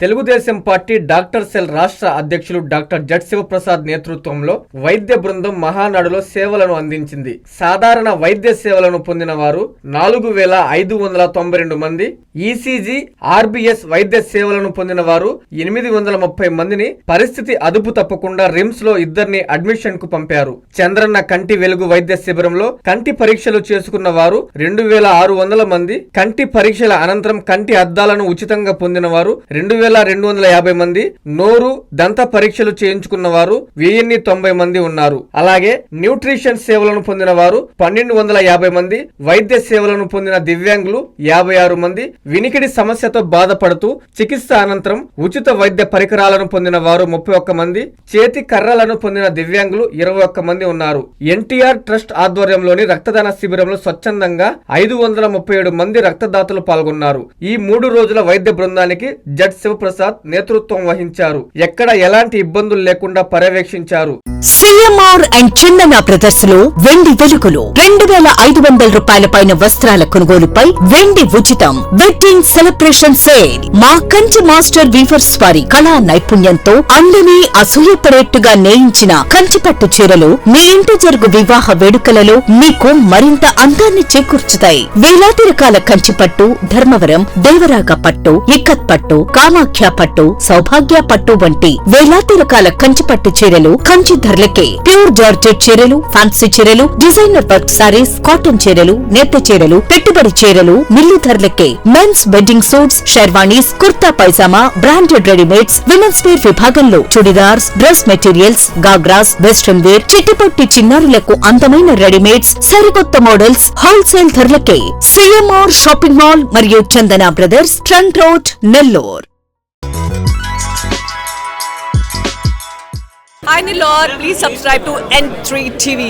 Telugu Desam party doctor cell రాష్ట్ర అధ్యక్షులు doctor జట్ Sivaprasad నేతృత్వంలో వైద్య బృందం మహానాడులో సేవలను అందించింది. సాధారణ వైద్య సేవలను పొందిన వారు 4,592 మంది, ఈసీజీ, ఆర్బీఎస్ వైద్య సేవలను పొందిన వారు 830 మందిని పరిస్థితి అదుపు తప్పకుండా రిమ్స్ లో 2 అడ్మిషన్ కు పంపారు. చంద్రన్న కంటి వెలుగు వైద్య శిబిరంలో కంటి పరీక్షలు చేసుకున్న వారు 2,600 మంది, కంటి పరీక్షల అనంతరం కంటి అద్దాలను ఉచితంగా పొందిన వారు 2,250 మంది, నోరు దంత పరీక్షలు చేయించుకున్న వారు 1,090 మంది ఉన్నారు. అలాగే న్యూట్రిషన్ సేవలను పొందిన వారు 1,250 మంది, వైద్య సేవలను పొందిన దివ్యాంగులు 56 మంది, వినికిడి సమస్యతో బాధపడుతూ చికిత్స అనంతరం ఉచిత వైద్య పరికరాలను పొందిన వారు 31 మంది, చేతి కర్రలను పొందిన దివ్యాంగులు 21 మంది ఉన్నారు. ఎన్టీఆర్ ట్రస్ట్ ఆధ్వర్యంలోని రక్తదాన శిబిరంలో స్వచ్ఛందంగా 537 మంది రక్తదాతలు పాల్గొన్నారు. ఈ 3 రోజుల వైద్య బృందానికి జట్ శివప్రసాద్ నేతృత్వం వహించారు. ఎక్కడ ఎలాంటి ఇబ్బందులు లేకుండా పర్యవేక్షించారు. సిఎంఆర్ అండ్ చందన బ్రదర్స్ లో వెండి వెలుగులు 2,500 రూపాయల పైన వస్త్రాల కొనుగోలుపై వెండి ఉచితం. Wedding celebration sale. మా కంచి మాస్టర్ వీవర్స్ వారి కళా నైపుణ్యంతో అందరినీ అసూయపడేట్టుగా నేయించిన కంచిపట్టు చీరలు మీ ఇంటి జరుగు వివాహ వేడుకలలో మీకు మరింత అందాన్ని చేకూర్చుతాయి. వేలాది రకాల కంచిపట్టు, ధర్మవరం, దేవరాగ పట్టు, ఇక్కత్ పట్టు, కామాఖ్య పట్టు, సౌభాగ్య పట్టు వంటి వేలాది రకాల కంచిపట్టు చీరలు కంచి ధరలకే. ప్యూర్ జార్జెట్ చీరలు, ఫ్యాన్సీ చీరలు, డిజైనర్ వర్క్ సారీస్, కాటన్ చీరలు, నేత చీరలు, పెట్టుబడి చీరలు మిల్లు ధరలకే. Men's wedding suits, sherwanis, kurta pyjama, branded readymades, women's wear విభాగంలో chudidars, dress materials, ghagras, western wear, చిట్టిపట్టి చిన్నారులకు అందమైన రెడీమేడ్స్, సరికొత్త మోడల్స్ హోల్సేల్ ధరలకే. సిఎంఆర్ షాపింగ్ మాల్ మరియు Chandana brothers, trunk road, Nellore. Hi Nilor, please subscribe to N3 TV.